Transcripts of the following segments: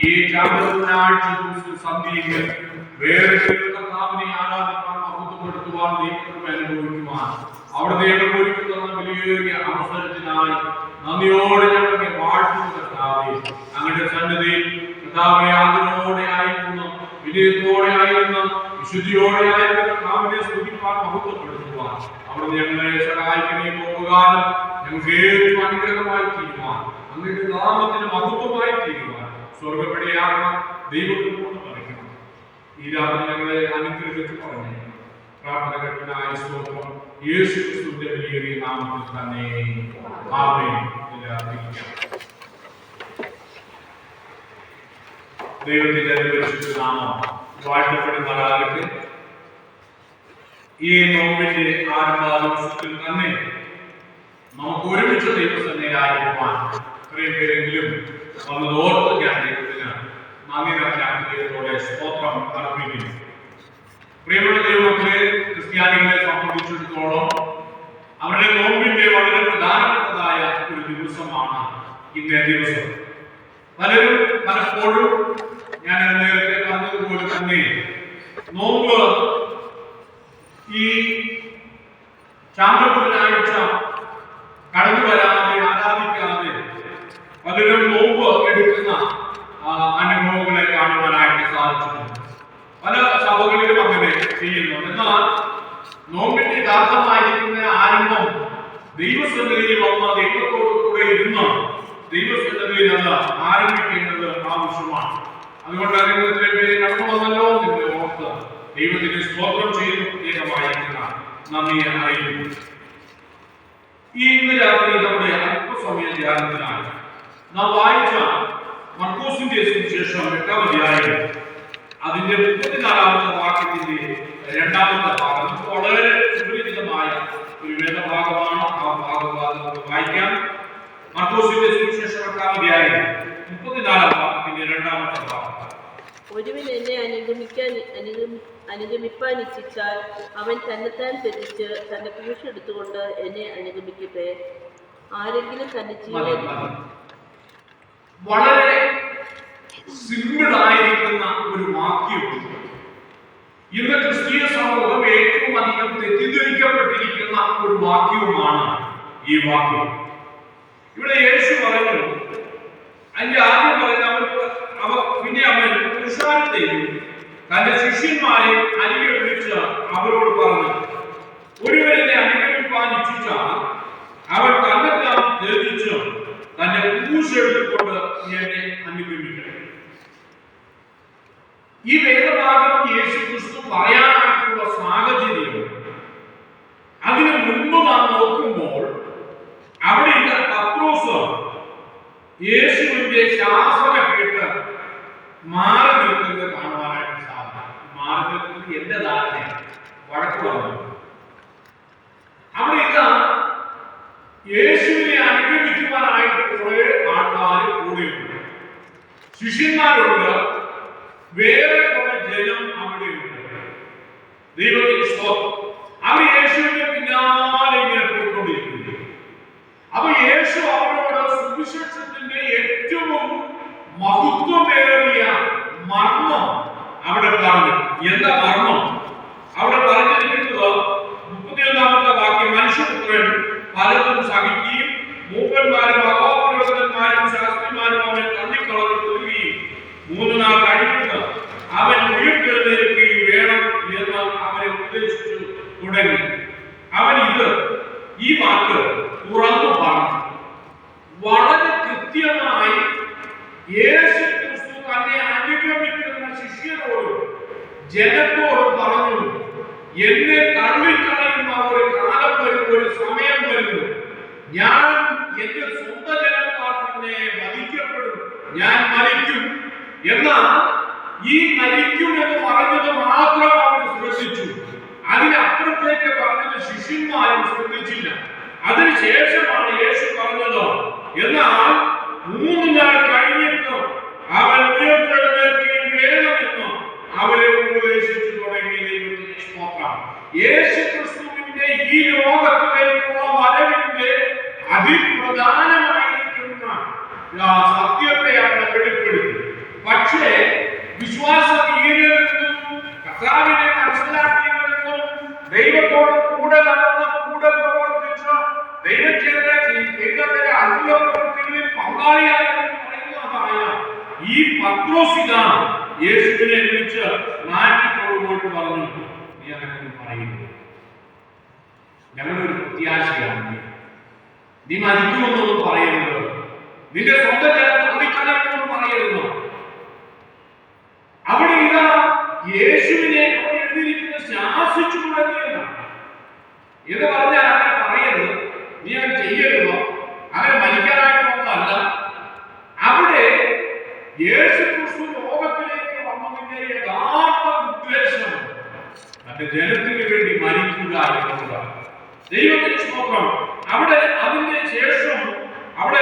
ഈ ചാമ്പൂരാഴ്ച സന്ധ്യയിൽ വേറെ കർത്താവിനെ ആരാധിക്കാൻ മഹത്വപ്പെടുത്തുവാൻ ദൈവകൃപ അനുഭവിക്കുവാൻ അവിടെ ദൈവം ഒരുക്കുന്ന വലിയ അവസരത്തിനായി നന്ദിയോടെ ഞങ്ങളെ വാഴ്ത്തുന്ന കർത്താവേ, അങ്ങയുടെ സന്നിധിയിൽ കർത്താവെ ആദരവോടെ ആയിരുന്നു, വിനയത്തോടെ ആയിരുന്നു, വിശുദ്ധിയോടെ ആയിരുന്നു കർത്താവിനെ സ്തുതിപ്പാൻ മഹത്വപ്പെടുത്തുവാൻ അവിടെ ഞങ്ങളെ സഹായിക്കണേ. പോകാനും ഞങ്ങൾക്ക് ഏറ്റവും അനുഗ്രഹമായി തീരുവാൻ, അങ്ങയുടെ നാമത്തിന് മഹത്വമായി തീരുവാൻ സ്വർഗപടിയാകണം ദൈവത്തിനോട് പറയുന്നു. ഈ രാത്രി ഞങ്ങളെ അനുഗ്രഹിച്ച് പറഞ്ഞു പ്രാർത്ഥനകൾക്കായ സ്തോത്രം യേശു ക്രിസ്തുവിന്റെ വലിയ നാമത്തിൽ തന്നെ ആമേൻ. ദൈവത്തിന്റെ പരിശുദ്ധ നാമം വാഴ്ത്തപ്പെടുമാറാകട്ടെ. ഈ നോമ്പിന്റെ ആരംഭ ദിവസത്തിൽ തന്നെ നമുക്ക് ഒരുമിച്ച് ദൈവസന്നിധിയിലായിരിക്കാൻ ഇത്രയും പേരെങ്കിലും വന്നത് ഓർത്ത് ഞാൻ ദൈവത്തിന് നന്ദി ദൈവത്തോടെ സ്തോത്രം അർപ്പിക്കുന്നു. പ്രിയപ്പെട്ട ദൈവമക്കളെ, ക്രിസ്ത്യാനികളെ സംബന്ധിച്ചിടത്തോളം അവരുടെ നോമ്പിന്റെ വളരെ പ്രധാനപ്പെട്ടതായ ഒരു ദിവസമാണ് ഇന്നേ ദിവസം. പലപ്പോഴും ഞാൻ നേരത്തെ പറഞ്ഞതുപോലെ തന്നെ നോമ്പ് ഈ ചാമ്പൂരാഴ്ച കടന്നു വരാതെ ആരാധിക്കാതെ പലരും നോമ്പ് എടുക്കുന്ന അനുഭവങ്ങളെ കാണുവാനായിട്ട് സാധിച്ചിട്ടുണ്ട്. പല സഭകളിലും അങ്ങനെ ചെയ്യുന്നു. എന്നാൽ നോമ്പിന്റെ യഥാർത്ഥമായിരിക്കുന്ന ആരംഭം ദൈവസന്നിധിയിൽ വന്ന ദൈവത്തോടു കൂടെ ഇരുന്ന് ദൈവസന്നിധിയിൽ അത് ആരംഭിക്കേണ്ടത് ആവശ്യമാണ്. അതുകൊണ്ട് ദൈവത്തിലെ പേര് കടന്നു വന്നല്ലോ എന്ന് ഓർത്ത് ദൈവത്തിന് സ്തോത്രം ചെയ്ത് പ്രത്യേകമായിരിക്കുന്ന നന്ദി അറിയിക്കുന്നു. ഇന്ന് രാത്രി നമ്മുടെ അല്പസമയ ധ്യാനത്തിനായി നാം വായിച്ച മർക്കോസിന്റെ സുവിശേഷം 8-ാം അധ്യായം അതിന്റെ 34-ാമത്തെ വാക്യത്തിന്റെ 2-ാമത്തെ ഭാഗം വളരെ സുപരിചിതമായ ഒരു വേദഭാഗമാണ്. ആ ഭാഗം വായിക്കാം. മർക്കോസിന്റെ സുവിശേഷം 8-ാം അധ്യായം 34-ാം വാക്യത്തിന്റെ 2-ാമത്തെ ഭാഗം. ഒരുവൻ എന്നെ അനുഗമിപ്പാൻ ഇച്ഛിച്ചാൽ അവൻ തന്നെത്താൻ ത്യജിച്ച് തന്റെ ക്രൂശെടുത്തുകൊണ്ട് എന്നെ അനുഗമിക്കട്ടെ. ആരെങ്കിലും തന്റെ ജീവൻ വളരെ സിമ്പിൾ ആയിരിക്കുന്ന ഒരു വാക്യമുണ്ട്. ഇന്ന് ക്രിസ്തീയ സമൂഹം ഏറ്റവും അധികം തെറ്റിദ്ധരിക്കപ്പെട്ടിരിക്കുന്ന ഒരു വാക്യവുമാണ് ഈ വാക്യം. ഇവിടെ യേശു പറഞ്ഞു, അതിന്റെ ആദ്യം പറയുന്നത് പിന്നെ അവൻ പുരുഷാരത്തെയും തന്റെ ശിഷ്യന്മാരെ അരികെ വിളിച്ച് അവരോട് പറഞ്ഞു, ഒരുവനെ അനുഗമിപ്പാൻ ഇച്ഛിച്ചാൽ അവൻ തന്നെത്താൻ ത്യജിച്ച് തന്റെ ക്രൂശെടുത്തുകൊണ്ട് എന്നെ അനുഗമിക്കണം. ഈ വേദഭാഗം യേശു ക്രിസ്തു പറയാനായിട്ടുള്ള സാഹചര്യം അതിന് മുൻപ് നാം നോക്കുമ്പോൾ അവിടെ പത്രോസ് യേശുവിന്റെ ശാസന കേട്ട് മാറി നിൽക്കുന്നത് കാണുവാനായിട്ട് സാധിക്കും. മാറി നിൽക്കുന്നത് എന്റെ ധാരണ വഴക്ക് പറഞ്ഞു. അവിടെ യേശുവിനെ അനുഗമിക്കുവാനായിട്ട് കുറെ ആൾക്കാർ കൂടെയുണ്ട്, ശിഷ്യന്മാരുണ്ട്, വേറെ കുറെ ജനം അവിടെയുണ്ട്. ദൈവത്തിന് സ്തോത്രം. അവർ യേശുവിന്റെ പിന്നാലെ ഇങ്ങനെ പോയിക്കൊണ്ടിരിക്കുന്നു. അപ്പൊ യേശു അവരോട് സുവിശേഷത്തിന്റെ ഏറ്റവും മഹത്വമേറിയ മർമ്മം അവിടെ പറഞ്ഞു. എന്താ മർമ്മം? അവിടെ പറഞ്ഞിരിക്കുന്നത് 31-ാമത്തെ വാക്യം, മനുഷ്യപുത്രൻ പലതും സഹിക്കുകയും മൂപ്പന്മാരും മഹാപുരോഹിതന്മാരും ശാസ്ത്രിമാരും അവനെ തള്ളിക്കളഞ്ഞു കൊല്ലുകയും 3 നാൾ കഴിഞ്ഞിട്ട് അവൻ ഉയർത്തെഴുന്നേൽക്കുകയും വേണം എന്ന് അവരെ ഉപദേശിച്ചു തുടങ്ങി. അവൻ ഈ വാക്ക് തുറന്നു പറഞ്ഞു. വളരെ കൃത്യമായി യേശു ക്രിസ്തു തന്നെ അനുഗമിക്കുന്ന ശിഷ്യരോടും ജനത്തോടും പറഞ്ഞു, എന്നെ തള്ളിക്കളയുന്ന ഒരു കാലം വരും, ഒരു സമയം വരുന്നു, ഞാൻ എന്റെ സ്വന്തം ജനത്താൽ തന്നെ വധിക്കപ്പെടും, ഞാൻ മരിക്കും. എന്നാൽ ഈ മരിക്കും എന്ന് പറഞ്ഞത് മാത്രം അവർ ശ്രദ്ധിച്ചു. അതിനപ്പുറത്തേക്ക് പറഞ്ഞത് ശിഷ്യന്മാരും ശ്രദ്ധിച്ചില്ല. അതിനുശേഷമാണ് യേശു പറഞ്ഞത്, എന്നാൽ 3 നാൾ കഴിഞ്ഞിട്ട് അവൻ ഉയർത്തെഴുന്നേൽക്കുകയും വേണമെന്ന് അവരെ ഉപദേശിച്ചു തുടങ്ങി. ദൈവത്തിന്റെ സ്തോത്രം. യേശു ക്രിസ്തുവിന്റെ ഈ ലോകത്തിലേക്കുള്ള വരവിന്റെ അതിപ്രധാനമായിരിക്കുന്ന സത്യത്തെ അവിടെ വെളിപ്പെടുത്തി. പക്ഷേ വിശ്വാസഹീനരിൽ നിന്നും കർത്താവിനെ മനസ്സിലാക്കിയവരിൽ നിന്നും ദൈവത്തോട് കൂടെ നടന്ന് കൂടെ പ്രവർത്തിച്ച് ദൈവത്തിന്റെ അത്ഭുത പ്രവൃത്തികളിൽ പങ്കാളിയായി പറയുന്നതായ ഈ പത്രോസിനാണ് യേശുവിനെ വിളിച്ച് മാറ്റിക്കൊണ്ടുപോയിട്ട് പറഞ്ഞു, നീ അങ്ങനെ പറയുന്നു, ഞങ്ങളൊരു പ്രത്യാശയാണ്, നീ മരിക്കുമെന്നൊന്നും പറയരുത്, നിന്റെ സ്വന്തം ജനം തള്ളിക്കളയുമെന്നും പറയരുത്. അവിടെ ഇതാ യേശുവിനെ എഴുതിയിരിക്കുന്ന ശാസിച്ചു തുടങ്ങിയതാണ് എന്ന് പറഞ്ഞാൽ അങ്ങനെ പറയരുത്, നീ അങ്ങനെ ചെയ്യരുതോ, അങ്ങനെ മരിക്കാനായിട്ടുള്ളതല്ല. അവിടെ യേശു ക്രിസ്തു ലോകത്തിലേക്ക് വന്നതിന്റെ യഥാർത്ഥ ഉദ്ദേശം തന്റെ ജനത്തിന് വേണ്ടി മരിക്കുക എന്നുള്ളതാണ്. ദൈവത്തിന്റെ സ്തോത്രം. അവിടെ അതിന്റെ ശേഷം അവിടെ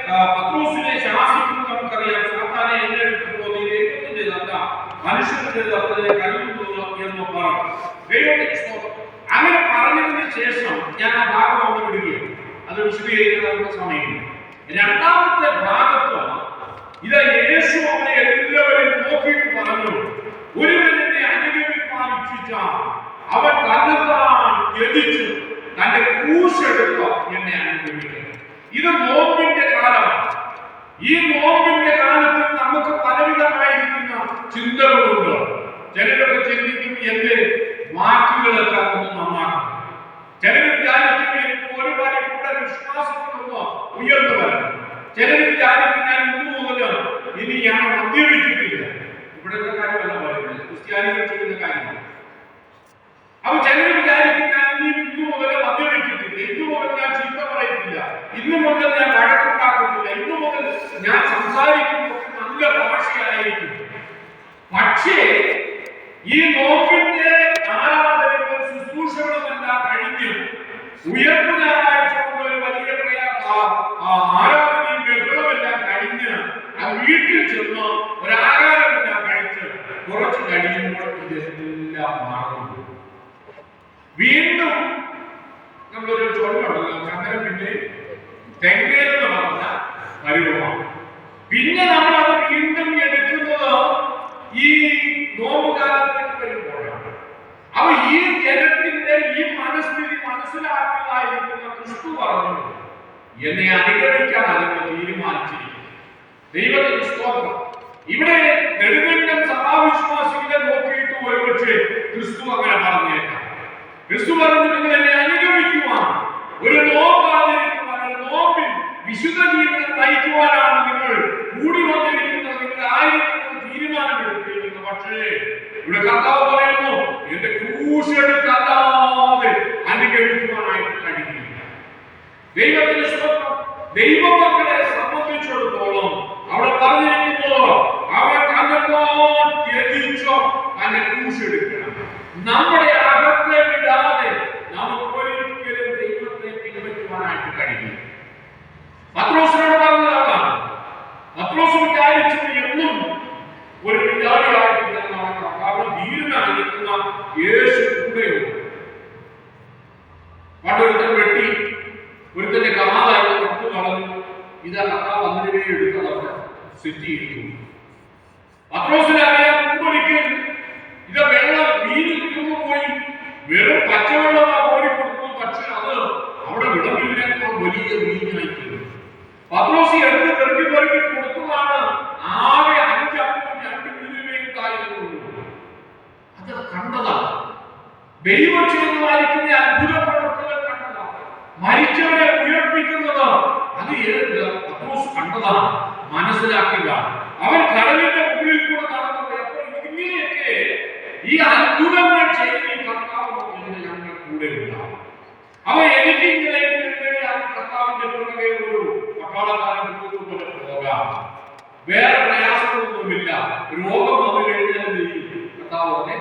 പത്രോസിനെ ശാസിക്കുന്നത് നമുക്കറിയാം. സാത്താനെ എന്നെ വിട്ടുപോകുന്ന ദൈവത്തിന്റെ ദത്ത മനുഷ്യന്റെ ദത്തയെ കരുതുന്നു എന്ന് പറഞ്ഞു. ദൈവത്തിന്റെ സ്തോത്രം. അങ്ങനെ പറഞ്ഞതിന് ശേഷം ഞാൻ ആ ഭാഗം അവിടെ വിടുകയാണ്, അത് വിശദീകരിക്കാൻ നമുക്ക് സമയമില്ല. രണ്ടാമത്തെ ഭാഗത്ത് ഇതാ യേശു അവരെ എല്ലാവരെയും നോക്കിയിട്ട് പറഞ്ഞു, ഒരുവൻ എന്നെ അനുഗമിക്കാൻ ഇച്ഛിച്ചാൽ അവൻ തന്നെത്താൻ ത്യജിച്ചു തന്റെ ക്രൂശെടുത്ത് എന്നെ അനുഗമിക്കണം. ഇത് നോമ്പിന്റെ കാലമാണ്. ഈ നോമ്പിന്റെ കാലത്തിൽ നമുക്ക് പലവിധമായിരിക്കുന്ന ചിന്തകളുണ്ട്. ചിലരൊക്കെ ചിന്തിക്കും, എന്റെ വാക്കുകളൊക്കെ ഒന്ന് നന്നാക്കണം. ചിലർ വിചാരിക്കും, എനിക്ക് ഒരുപാട് കൂടെ വിശ്വാസങ്ങളൊന്ന് ഉയർന്നു വരണം. ചിലർ വിചാരിക്കും, ഞാൻ ഇന്നു മുതൽ ഇനി ഞാൻ മദ്യപിച്ചിട്ടില്ല. ഇവിടുത്തെ കാര്യമല്ല പറയുന്നത്, ക്രിസ്ത്യാനികൾ ചെയ്യുന്ന കാര്യമാണ്. അപ്പൊ ചിലർ വിചാരിക്കും, ഞാൻ ഇന്നു മുതൽ മദ്യപിച്ചിട്ടില്ല, ഇന്നു മുതൽ ഞാൻ ചീത്ത പറയത്തില്ല, ഇന്നു മുതൽ ഞാൻ വഴക്കുണ്ടാക്കത്തില്ല, ഇന്നു മുതൽ ഞാൻ സംസാരിക്കുമ്പോൾ നല്ല ഭാഷയായിരിക്കും. പക്ഷേ ഈ നോക്കിന്റെ ആരാധനകളും ശുശ്രൂഷകളുമെല്ലാം കഴിഞ്ഞ് ഉയർന്നു ഞായറാഴ്ച കൊണ്ട് ഒരു വലിയ ആരാധനയും ബഹളമെല്ലാം കഴിഞ്ഞ് ആ വീട്ടിൽ ചെന്ന് ഒരാഹാരമെല്ലാം കഴിച്ച് കുറച്ച് കഴിയുമ്പോൾ ഇതെല്ലാം മാറുന്നു. വീണ്ടും നമ്മളൊരു ചൊല്ലുണ്ടല്ലോ, അങ്ങനെ പിന്നെ തെങ്ങേലെന്ന് പറഞ്ഞ പരിവമാണ്. പിന്നെ നമ്മൾ അത് വീണ്ടും എടുക്കുന്നത് ഈ നോമ്പുകാലത്തേക്ക് വരുമ്പോഴാണ്. അപ്പൊ ഈ ജനത്തിന്റെ ഈ മനസ്ഥിതി മനസ്സിലാക്കിയതായിരിക്കുന്ന ക്രിസ്തു പറഞ്ഞു, എന്നെ അനുഗമിക്കാൻ അതിനെ തീരുമാനിച്ചിരിക്കുന്നു. ദൈവത്തിന്റെ സ്തോത്രം. ഇവിടെ നെടുങ്കണ്ടം സഭാവിശ്വാസികളെ നോക്കിയിട്ട് ഒരുപക്ഷെ ക്രിസ്തു അങ്ങനെ പറഞ്ഞേക്കാം. ക്രിസ്തു പറഞ്ഞു, നിങ്ങൾ എന്നെ അനുഗമിക്കുവാൻ, ഒരു നോമ്പ് ആചരിക്കുവാൻ, ഒരു നോമ്പിൽ വിശുദ്ധ ജീവിതം നയിക്കുവാനാണ് നിങ്ങൾ കൂടി വന്നിരിക്കുന്നത്, നിങ്ങൾ ആയിരിക്കുന്നത് തീരുമാനമെടുത്തിരിക്കുന്നു. പക്ഷേ ഇവിടെ കർത്താവ് പറയുന്നു, എന്റെ ക്രൂശെടുത്തല്ലാതെ അനുഗമിക്കുവാനായിട്ട് കഴിയില്ല. ദൈവത്തിന്റെ സ്തോത്രം. ദൈവമക്കളെ സംബന്ധിച്ചിടത്തോളം അവിടെ പറഞ്ഞിരിക്കുന്നത്, അവൻ തന്നെത്താൻ ത്യജിച്ച് തന്നെ ക്രൂശെടുക്കണം. നമ്മുടെ അകത്തെ വിടാതെ നമുക്ക് ഒരിക്കലും ദൈവത്തെ പിൻപറ്റുവാനായിട്ട് കഴിയില്ല. പത്രോസിനോട് പറഞ്ഞതാണ്, പത്രോസ് വിചാരിച്ചത് എന്നും ഒരു വിചാരിയായിട്ട് നടക്കണം. കാരണം ധീരനായിരിക്കുന്ന യേശു കൂടെയുണ്ട്. പണ്ടൊരുത്തൻ വെട്ടി ഒരുത്തന്റെ കമാതായി പുറത്തു കളഞ്ഞു. ഇതാ കർത്താവ് വന്നതിനെ എടുത്തതവിടെ സെറ്റ് ചെയ്തു. പത്രോസിനെ അറിയാൻ മുമ്പൊരിക്കൽ ഇത് വെള്ളം വീഞ്ഞിൽ തീർന്നു പോയി, വെറും പച്ചവെള്ളമാ കോരി കൊടുത്തു. പക്ഷെ അത് അവിടെ വിടവില്ലാത്ത വലിയ വീഞ്ഞായി തീർന്നു. പത്രോസ് എടുത്ത് പെറുക്കി കൊടുത്തതാണ് ആകെ 5 അപ്പവും 2 മീനും കായുള്ളൂ. അത് കണ്ടതാണ്. ദൈവം ചെയ്യുന്നതായിരിക്കുന്ന അത്ഭുത പ്രവർത്തനം കണ്ടതാണ്. മരിച്ചവരെ ഉയർപ്പിക്കുന്നത് അത് പത്രോസ് കണ്ടതാണ്, മനസ്സിലാക്കുക. അവൻ കടലിന്റെ മുകളിൽ കൂടെ നടന്നു പോയപ്പോൾ ഇങ്ങനെയൊക്കെ ഈ അത്ഭുതങ്ങൾ ചെയ്ത് കർത്താവ് ഞങ്ങൾ കൂടെ ഉണ്ടാവും. അവ എനിക്ക് ഇങ്ങനെ കർത്താവിന്റെ പുറകെ ഒരു പട്ടാളക്കാരൻ പോലെ പോകാം. വേറെ പ്രയാസങ്ങളൊന്നുമില്ല. രോഗം വന്നു കഴിഞ്ഞാൽ കർത്താവ് ഉടനെ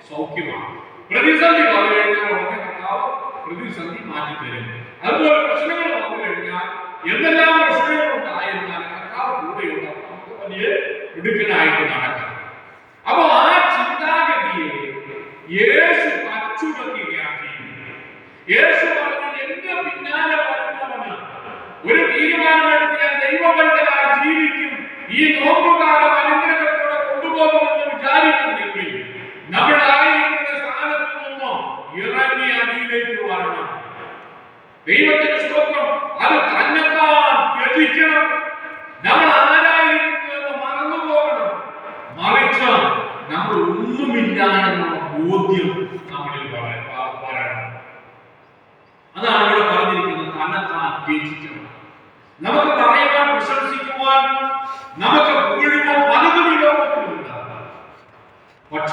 സൗഖ്യമാണ്. പ്രതിസന്ധി വന്നു കഴിഞ്ഞാൽ ഉടനെ കർത്താവ് പ്രതിസന്ധി മാറ്റിത്തരും. അതുപോലെ പ്രശ്നങ്ങൾ വന്നു കഴിഞ്ഞാൽ എന്തെല്ലാം പ്രശ്നങ്ങൾ ഉണ്ടായിരുന്നാൽ കർത്താവ് കൂടെയുള്ള നമുക്ക് വലിയ മിടുക്കനായിട്ട് നടക്കാം. അപ്പൊ ആ ചിന്താഗതിയെ യേശു അച്ചുടക്കുകയാണ് ചെയ്യുന്നത്. യേശു പറഞ്ഞു, എന്റെ പിന്നാലെ വരുന്നവന് ഒരു തീരുമാനമെടുത്ത് ഞാൻ ദൈവവൈദ്യനായി ജീവിക്കും, ഈ നോമ്പുകാലം അനുഗ്രഹം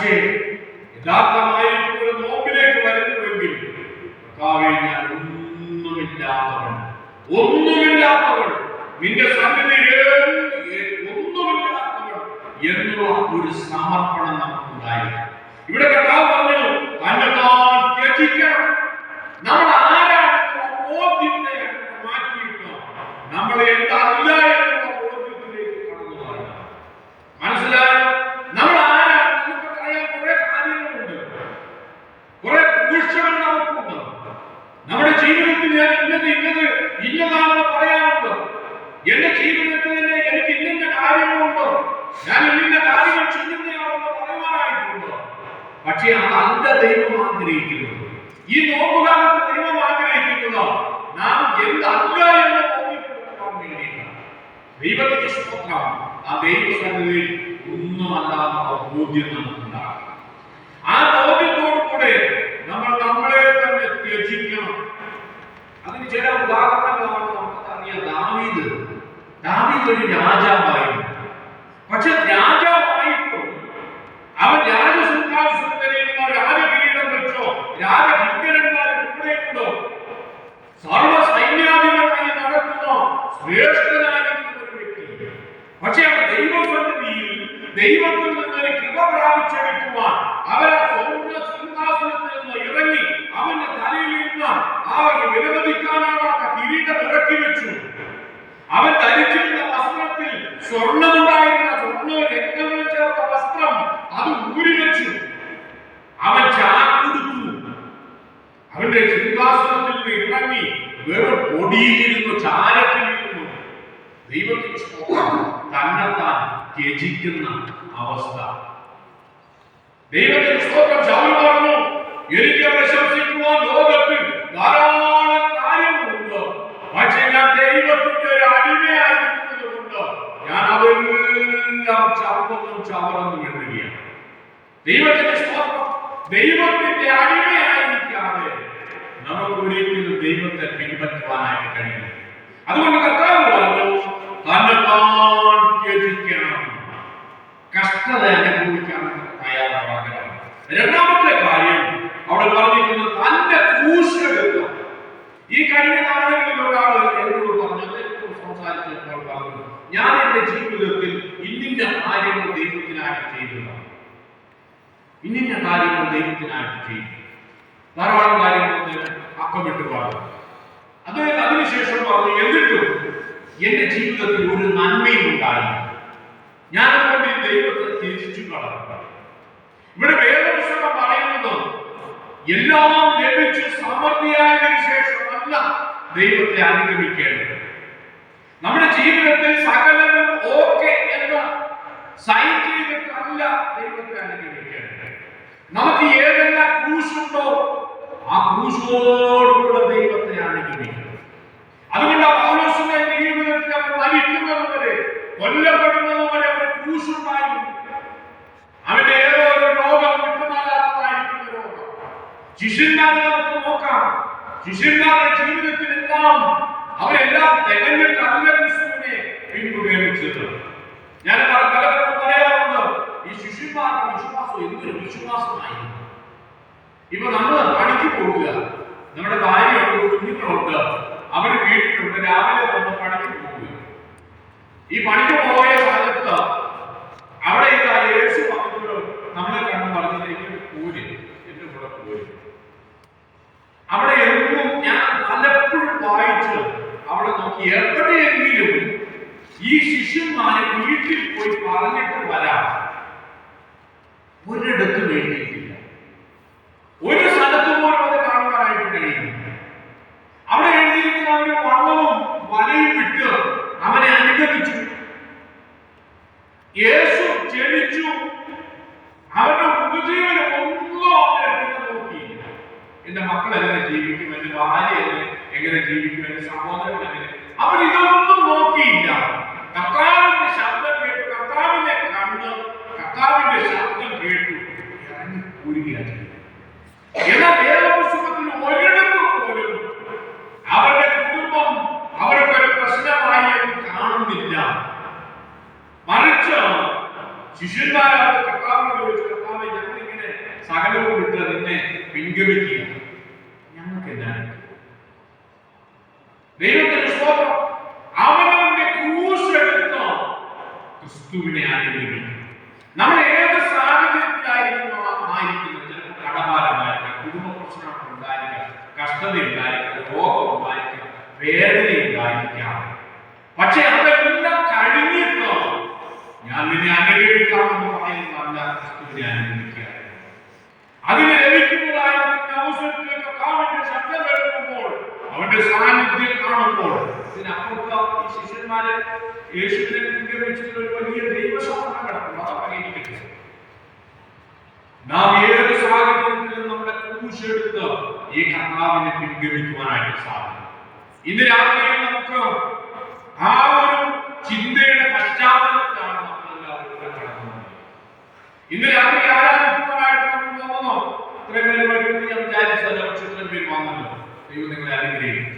പക്ഷേ യഥാർത്ഥമായിരിക്കുന്ന ഒരു നോമ്പിലേക്ക് വരുന്നുവെങ്കിൽ കർത്താവേ, ഞാൻ ഒന്നുമില്ലാത്തവൻ നിന്റെ സന്നിധിയിൽ ഒന്നുമില്ലാത്തവൻ എന്നുള്ള ഒരു സമർപ്പണം നമുക്കുണ്ടായിരുന്നു. ഇവിടെ കർത്താവ് പറഞ്ഞു, തന്നെത്താൻ ത്യജിക്കണം. നമ്മൾ ആരാണെന്നുള്ള ബോധ്യത്തെ മാറ്റിയിട്ട് നമ്മളെ എന്തല്ല എന്നുള്ള ബോധ്യത്തിലേക്ക് കടന്നു പോകണം. മനസ്സിലായോ? നമ്മൾ ആരാണ്? നമുക്ക് പറയാൻ കുറെ കാര്യങ്ങളുണ്ട്, കുറെ ഭൂഷണം നമുക്കുണ്ട്. നമ്മുടെ ജീവിതത്തിൽ ഞാൻ ഇന്നതാണെന്ന് പറയാനുണ്ട്. എന്റെ ജീവിതത്തിൽ തന്നെ എനിക്ക് ഇന്ന കാര്യങ്ങളുണ്ട്, ഞാൻ ഇന്ന കാര്യങ്ങൾ ചെയ്യുന്നയാണെന്ന് പറയുവാനായിട്ടുണ്ട്. പക്ഷേ അതല്ല ദൈവം ആഗ്രഹിക്കുന്നത്. ഈ നോമ്പുകാലത്ത് ദൈവം ആഗ്രഹിക്കുന്നത് നാം എന്തല്ല എന്ന് ബോധ്യപ്പെടുത്താൻ വേണ്ടിയിട്ടാണ്. ദൈവത്തിന്റെ സ്തോത്രം. ആ ദൈവസന്നിധിയിൽ ഒന്നുമല്ലാത്ത ബോധ്യം നമുക്കുണ്ടാകും. ആ ബോധ്യത്തോടുകൂടെ നമ്മൾ നമ്മളെ തന്നെ ത്യജിക്കണം. അതിന് ചില ഉദാഹരണങ്ങളാണ് നമുക്കറിയാം. ദാവീദ് ഒരു രാജാവായിരുന്നു. പക്ഷെ രാജാവായിട്ടും അവൻ രാജസിംഹാസനത്തിലിരുന്നോ രാജകിരീടം വെച്ചോ രാജകിങ്കരന്മാരെ കൂടെയുണ്ടോ സർവ സൈന്യാധിപനായി നടക്കുന്ന ശ്രേഷ്ഠനായിരിക്കുന്ന ഒരു വ്യക്തി. പക്ഷെ അവൻ ദൈവസന്നിധിയിൽ ദൈവത്തിൽ നിന്നൊരു കൃപ പ്രാപിച്ചെടുക്കുവാൻ അവൻ സിംഹാസനത്തിൽ നിന്ന് ഇറങ്ങി അവന്റെ തലയിലിരുന്ന ആ വിലമതിക്കാനാവാത്ത കിരീടം ഇറക്കി വെച്ചു. അവൻ ധരിച്ചിരുന്ന വസ്ത്രത്തിൽ സ്വർണ്ണമുണ്ടായിരുന്ന സ്വർണ്ണവും രക്തവും ചേർത്ത വസ്ത്രം അത് ഊരിവെച്ചു. അവൻ ചാക്കൊടുത്തു. അവന്റെ സിംഹാസനത്തിൽ നിന്ന് ഇറങ്ങി വെറും പൊടിയിലിരുന്നു, ചാരത്തിലിരുന്നു. ദൈവത്തിന് തന്നെത്താൻ ത്യജിക്കുന്ന അവസ്ഥ. ദൈവത്തിന് സ്തോത്രം. ശൗൽ പറഞ്ഞു, എനിക്ക് പ്രശംസിക്കുവാൻ ലോകത്തിൽ ധാരാളം കാര്യങ്ങളുണ്ട്, പക്ഷേ ഞാൻ ദൈവത്തിന്റെ ഒരു അടിമയായിരിക്കുന്നത് കൊണ്ട് ഞാൻ അതെല്ലാം ചവർന്നു എണ്ണുകയാണ്. ദൈവത്തിന്റെ സ്തോത്രം. ദൈവത്തിന്റെ അടിമയായിരിക്കാതെ നമുക്ക് ഒരിക്കലും ദൈവത്തെ പിൻപറ്റുവാനായിട്ട് കഴിയും. അതുകൊണ്ട് കർത്താവ് പറഞ്ഞു, തന്നെത്താൻ ത്യജിക്കണം, കഷ്ടത അനുഭവിക്കാൻ തയ്യാറാകണം. രണ്ടാമത്തെ കാര്യം അവിടെ പറഞ്ഞിരിക്കുന്നത് തന്റെ ക്രൂശ് എടുക്കുക. ഈ കഴിഞ്ഞ നാളുകളിൽ ഒരാൾ എന്നോട് പറഞ്ഞത്, സംസാരിച്ചപ്പോൾ പറഞ്ഞു, ഞാൻ എന്റെ ജീവിതത്തിൽ ഇന്നിന്ന കാര്യങ്ങൾ ദൈവത്തിനായിട്ട് ചെയ്തതാണ്, ഇന്നിന്ന കാര്യങ്ങൾ ദൈവത്തിനായിട്ട് ചെയ്തു, ധാരാളം കാര്യങ്ങൾ അക്കമിട്ട് പറഞ്ഞു. അതിനുശേഷം പറഞ്ഞു, എന്നിട്ടും എന്റെ ജീവിതത്തിൽ ഒരു നന്മയും ഉണ്ടായി, ഞാൻ അതുകൊണ്ട് ഈ ദൈവത്തെ തിരിച്ചു കളഞ്ഞു. ഇവിടെ വേദപുസ്തകം പറയുന്നത് എല്ലാം ലഭിച്ച് സമൃദ്ധിയായതിനു ശേഷമല്ല ദൈവത്തെ അനുഗമിക്കേണ്ടത്. നമ്മുടെ ജീവിതത്തിൽ സകലവും ഓക്കെ എന്ന് സൈൻ ചെയ്തിട്ടല്ല ദൈവത്തെ അനുഗമിക്കേണ്ടത്. നമുക്ക് ഏതെല്ലാം ക്രൂശുണ്ടോ ആ ക്രൂശോടുകൂടെ ദൈവത്തെ അനുഗമിക്കണം. അതുകൊണ്ട് പൗലോസിന്റെ ജീവിതത്തിൽ അവർ മരിക്കുന്നത് വരെ, കൊല്ലപ്പെടുന്നത് വരെ അവർ ക്രൂശുണ്ടായിരുന്നു. അവന്റെ ഏതോ ഒരു രോഗം വിട്ടുമാറാത്തതായിരിക്കുന്ന രോഗം. ശിഷ്യന്മാരെ നമുക്ക് നോക്കാം. ശിഷ്യന്മാരുടെ ജീവിതത്തിലെല്ലാം അവരെല്ലാം തികഞ്ഞിട്ടല്ല ക്രിസ്തുവിനെ പിന്തുടർച്ചത്. ഞാൻ പലപ്പോഴും പറയാറുണ്ട്, ഈ ശിഷ്യന്മാരുടെ വിശ്വാസം എന്തൊരു വിശ്വാസമായിരുന്നു. ഇപ്പൊ നമ്മൾ പണിക്ക് പോവുക, നമ്മുടെ ഭാര്യയുണ്ട്, കുഞ്ഞുങ്ങളുണ്ട്, അവര് വീട്ടിലുണ്ട്, രാവിലെ വന്ന് പണിക്ക് പോവുക. ഈ പണിക്ക് പോയ സ്ഥലത്ത് അവിടെ ഇതാ യേശു വന്നപ്പോൾ നമ്മളെ കണ്ടു പറഞ്ഞതിലേക്ക് പോര്, എന്റെ കൂടെ പോര്. അവിടെ എന്നും ഞാൻ പലപ്പോഴും വായിച്ച് അവിടെ നോക്കി, എവിടെയെങ്കിലും ഈ ശിഷ്യന്മാരെ വീട്ടിൽ പോയി പറഞ്ഞിട്ട് വരാം ഒരിടത്ത് വേണ്ടിയിട്ടില്ല. ഒരു സ്ഥലത്ത് പോലും അത് കാണുവാനായിട്ട് കഴിയുന്നു. അവിടെ എഴുതിയിരിക്കുന്ന അവര് വള്ളവും വലയും വിട്ട് അവനെ അനുഗമിച്ചു. യേശു ക്ഷണിച്ചു. അവരുടെ ഉപജീവനം ഒന്നും അവരെ നോക്കിയില്ല. എന്റെ മക്കൾ എങ്ങനെ ജീവിക്കും, എന്റെ ഭാര്യ എങ്ങനെ ജീവിക്കും, എന്റെ സഹോദരൻ എങ്ങനെ, അവരിതൊന്നും നോക്കിയില്ല. കർത്താവിന്റെ ശബ്ദം കേട്ടു, കർത്താവിനെ കണ്ട്, കർത്താവിന്റെ ശബ്ദം കേട്ടു, ഇറങ്ങി പോരുകയാണ്. എന്നാൽ വേദപുസ്തകത്തിൽ ഒരിടത്തും പോലും അവരുടെ കുടുംബം അവർക്കൊരു പ്രശ്നമായി കാണുന്നില്ല. മറിച്ച് ശിഷ്യന്മാരെ കർത്താവിനോട് ചോദിച്ചു, കർത്താവേ, ഞങ്ങൾ സകലവും വിട്ട് അതിനെ പിൻഗമിക്കുക. ഞങ്ങൾക്ക് എന്താണ് ദൈവത്തിന്റെ സ്തോത്രം? അവനവന്റെ ക്രൂശ് എടുത്ത് ക്രിസ്തുവിനെ അനുഗമിക്കുക. നമ്മൾ ഏത് സാഹചര്യത്തിലായിരിക്കുന്നു ആയിരിക്കുന്നത്, ചിലപ്പോൾ കടഭാരമായിരിക്കാം, കുടുംബ പ്രശ്നങ്ങൾ ഉണ്ടായിരിക്കാം, കഷ്ടത ഉണ്ടായിരിക്കാം, രോഗം ഉണ്ടായിരിക്കാം, വേദന ഉണ്ടായിരിക്കാം. പക്ഷെ അതെല്ലാം കഴിഞ്ഞിട്ട് ഞാൻ നിന്നെ അനുഗ്രഹിക്കാമെന്ന് പറയുന്നതല്ല, ക്രിസ്തുവിനെ അനുഗ്രഹിക്കുക. അതിന് ലഭിക്കുന്നതായിരിക്കുന്ന അവസരത്തിലേക്ക് അവന്റെ ശബ്ദം കേൾക്കുമ്പോൾ, അവന്റെ സാന്നിധ്യം കാണുമ്പോൾ, ഇതിനപ്പുറത്ത് ഈ ശിഷ്യന്മാരെ യേശുവിനെ പിൻഗമിച്ചിട്ടുള്ള ഒരു വലിയ ദൈവശാസനം കിടക്കുന്നു. അതറിയിക്കട്ടെ, നാം ഏത് സാഹചര്യത്തിലും നമ്മുടെ ക്രൂശെടുത്ത് ഈ കർത്താവിനെ പിൻഗമിക്കുവാനായിട്ട് സാധിക്കും. ഇന്ന് രാത്രിയിൽ നമുക്ക് ആ ഒരു ചിന്തയുടെ പശ്ചാത്തലത്തിലാണ് നമ്മളെല്ലാവരും കടക്കുന്നത്. ഇന്ന് രാത്രി ആരാധിക്കുവാനായിട്ട് നമ്മൾ തോന്നുന്നു, ഇത്രയും പേര് വരുമെന്ന് ഞാൻ വിചാരിച്ചല്ല, പക്ഷെ ഇത്രയും പേര് വന്നല്ലോ. ദൈവം നിങ്ങളെ അനുഗ്രഹിക്കും.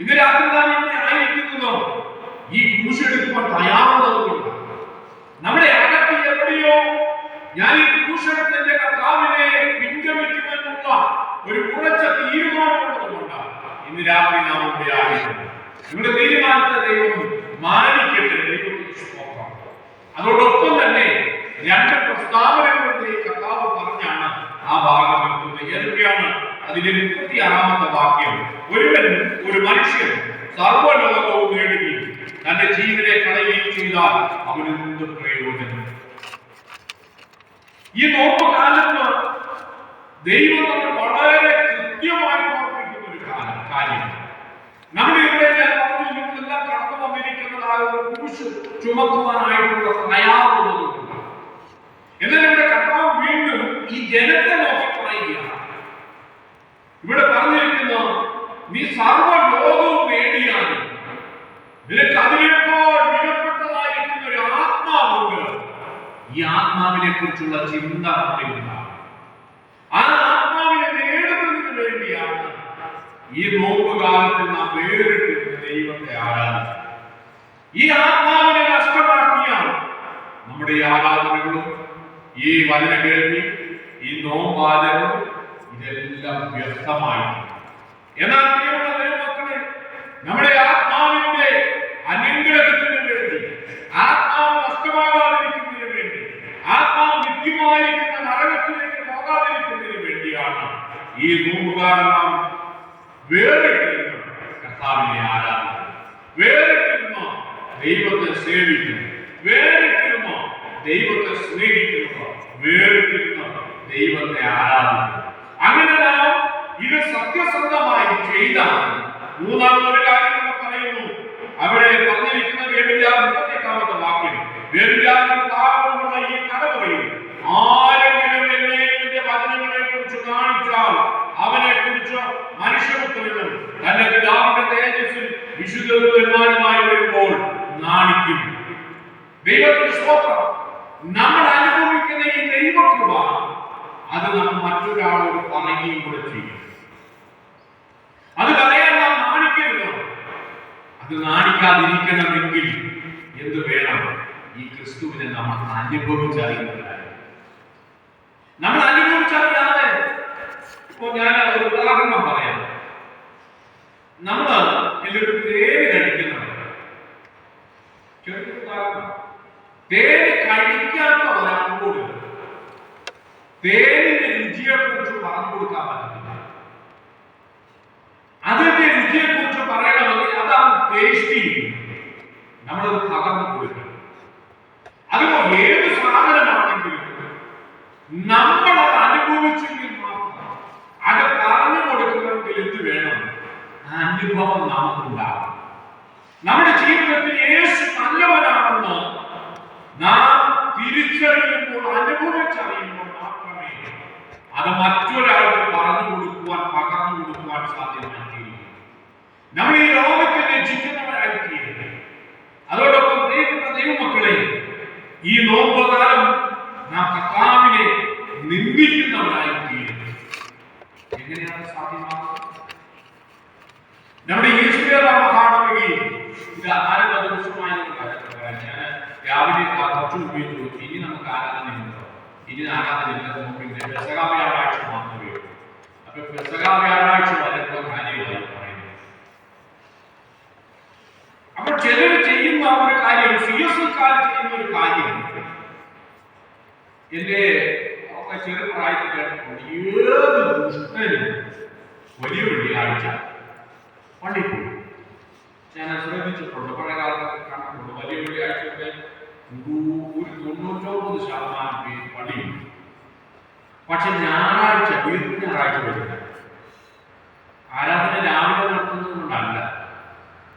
ഇന്ന് രാത്രി നാം ഇവിടെ ആയിരിക്കുന്നതോ ഈ ക്രൂശെടുക്കുവാൻ തയ്യാറുള്ളതുകൊണ്ട്. നമ്മുടെ അകത്ത് എവിടെയോ ഞാൻ ഈ ക്രൂശെടുത്ത് എന്റെ കർത്താവിനെ പിൻഗമിക്കുമെന്നുള്ള ഒരു ഉറച്ച തീരുമാനമുള്ളതുകൊണ്ട് ഇന്ന് രാത്രി നാം ഇവിടെ ആയിരിക്കുന്നു. നിങ്ങളുടെ തീരുമാനത്തെ ദൈവം മാനിക്കട്ടെ. ദൈവത്തിന് സ്തോത്രം. അതോടൊപ്പം തന്നെ രണ്ട് പ്രസ്താവനകളുടെ കർത്താവ് പറഞ്ഞാണ് ആ ഭാഗം എത്തുന്നത്. ഏതൊക്കെയാണ്? അതിന്റെ 36-ാമത്തെ വാക്യം, ഒരു മനുഷ്യൻ സർവ്വലോകവും നേടുകയും തന്റെ ജീവനെ കളയുകയും ചെയ്താൽ അവന് എന്ത് പ്രയോജനം? ഈ നോമ്പ് കാലത്ത് ദൈവം നമ്മൾ വളരെ കൃത്യമായി ഓർപ്പിക്കുന്ന ഒരു കാര്യം. നമ്മുടെ ഇവിടെ നിങ്ങളെല്ലാം കടന്നു വന്നിരിക്കുന്നതായ ഒരു ക്രൂശ് ചുമക്കുവാനായിട്ടുള്ള തയ്യാറുള്ളതുകൊണ്ട്. എന്നാൽ ഇവിടെ കർത്താവ് വീണ്ടും ഈ ജനത്തെ നോക്കി പറയുകയാണ്. ഇവിടെ പറഞ്ഞിരിക്കുന്ന, നീ സർവ്വലോകവും നേടിയാലും നിനക്ക് അതിനേക്കാൾ വിലപ്പെട്ടതായിരിക്കുന്ന ഒരു ആത്മാവുണ്ട്. ഈ ആത്മാവിനെ കുറിച്ചുള്ള ചിന്ത ഉണ്ടാകും. ആ ആത്മാവിനെ നേടുന്നതിന് വേണ്ടിയാണ് ഈ നോമ്പ് കാലത്തിൽ നാം വേറിട്ടിരുന്ന ദൈവത്തെ ആരാധിക്കുക. ഈ ആത്മാവിനെ നഷ്ടമാക്കിയാൽ നമ്മുടെ ഈ ആരാധനകളും ഈ വചന കേൾവിയും ഈ നോമ്പാചരണവും ഇതെല്ലാം വ്യക്തമായി. എന്നാൽ പ്രിയമുള്ള ദൈവമക്കളെ, നമ്മുടെ ആത്മാവിന്റെ അനുഗ്രഹത്തിന് വേണ്ടി, ആത്മാവ് നഷ്ടമാകാതിരിക്കുന്നതിന് വേണ്ടി, ആത്മാവ് നിത്യമായിരിക്കുന്ന നരകത്തിലേക്ക് പോകാതിരിക്കുന്നതിന് വേണ്ടിയാണ് ഈ നോമ്പുകാലം നാം വേറിട്ടിരുന്ന കർത്താവിനെ ആരാധിക്കുന്നത്, വേറിട്ടിരുന്ന ദൈവത്തെ സേവിക്കുന്നു, വേറിട്ടിരുന്ന ദൈവത്തെ സ്നേഹിക്കുന്നു, വേറിട്ടിരുന്ന ദൈവത്തെ ആരാധിക്കുന്നു. അങ്ങനെ നാം ഇത് സത്യസന്ധമായി ചെയ്താൽ മൂന്നാമതൊരു കാര്യം കൂടെ പറയുന്നു. അവിടെ പറഞ്ഞിരിക്കുന്ന വ്യഭിചാരം 38-ാമത്തെ വാക്യം, വ്യഭിചാരം പാപമുള്ള ഈ തലമുറയിൽ ആരെങ്കിലും എന്നെ ഇതിന്റെ വചനങ്ങളെ കുറിച്ച് കാണിച്ചാൽ അവനെ കുറിച്ച് മനുഷ്യപുത്രനും തന്റെ പിതാവിന്റെ തേജസ്സിൽ വിശുദ്ധന്മാരുമായി വരുമ്പോൾ നാണിക്കും. ദൈവത്തിന്റെ സ്തോത്രം. നമ്മൾ അനുഭവിക്കുന്ന ഈ ദൈവകൃപ അത് നാം മറ്റൊരാളോട് പറയുകയും കൂടെ ചെയ്യും. അത് പറയാൻ നാം നാണിക്കരുത്. അത് നാണിക്കാതിരിക്കണമെങ്കിൽ എന്ത് വേണം? ഈ ക്രിസ്തുവിനെ നമ്മൾ അനുഭവിച്ചറിയുന്നവരാണ്. നമ്മൾ അനുഭവിച്ചറിയാതെ, ഇപ്പോ ഞാൻ ഒരു ഉദാഹരണം പറയാം. നമ്മള് എല്ലാവരും തേന് കഴിക്കുന്നവരാണ്. ചെറിയ ഉദാഹരണം, തേന് കഴിക്കാത്ത ഒരാളോട് തേനിന്റെ രുചിയെ കുറിച്ച് പറഞ്ഞു കൊടുക്കാൻ പറ്റത്തില്ല. അതിന്റെ രുചിയെ കുറിച്ച് പറയണമെങ്കിൽ അതാണ് ടേസ്റ്റി, നമ്മളത് പകർന്നു കൊടുക്കണം. അതുപോലെ ഏത് സാധനമാണെങ്കിലും നമ്മളത് അനുഭവിച്ചെങ്കിൽ മാത്രം അത് പറഞ്ഞു കൊടുക്കണമെങ്കിൽ എന്ത് വേണം? ആ അനുഭവം നമുക്കുണ്ടാകും. നമ്മുടെ ജീവിതത്തിൽ യേശു നല്ലവനാണെന്ന് നാം തിരിച്ചറിയുമ്പോൾ, അനുഭവിച്ചറിയുമ്പോൾ മാത്രമേ അത് മറ്റൊരാൾക്ക് പറഞ്ഞു കൊടുക്കുവാൻ, പകർന്നു കൊടുക്കുവാൻ സാധ്യമായിരിക്കും. നമ്മൾ ഈ ലോകത്തെ രചിക്കുന്നവരായിരിക്കും. അതോടൊപ്പം പ്രിയപ്പെട്ട ദൈവമക്കളെ, ഈ നോമ്പുകാലം നാം കർത്താവിനെ നിന്ദിക്കുന്നവരായിരിക്കും. എങ്ങനെയാണ് സാധ്യമാകുന്നത്? നമ്മുടെ യേശുവിനെ നാം കാണുകയും ഇത് ആരുടെ ദിവസമായി ഞാൻ രാവിലെ കുറച്ച് ഉപയോഗിച്ചു. ഇനി നമുക്ക് ആരാധനയുണ്ടോ? ഇനി ആരാധന നോക്കിയിട്ട് പെസഹ വ്യാഴാഴ്ച മാത്രമേ ഉള്ളൂ. അപ്പൊ പെസഹ വ്യാഴാഴ്ച വരുന്ന കാര്യമായി പറയുന്നത്. അപ്പൊ ചിലർ ചെയ്യുന്ന ഒരു കാര്യം, സിയസുക്കാർ ചെയ്യുന്ന ഒരു കാര്യം, എന്റെ ചെറുപ്രായത്തിൽ കേട്ടിട്ടുണ്ട്, ഏത് ദുഷ്ടനും വലിയ വെള്ളിയാഴ്ച പള്ളിയിൽ പോയി. ഞാൻ ശ്രദ്ധിച്ചിട്ടുണ്ട്, പഴയകാലത്തൊക്കെ കണ്ടിട്ടുണ്ട്. വലിയ വെള്ളിയാഴ്ചയുടെ ഒരു 99% പേര് പള്ളിയിൽ. പക്ഷെ ഞായറാഴ്ച, വീട്ടിൽ ഞായറാഴ്ച വരുന്നത് ആരാധന രാവിലെ നടത്തുന്നത് കൊണ്ടല്ല,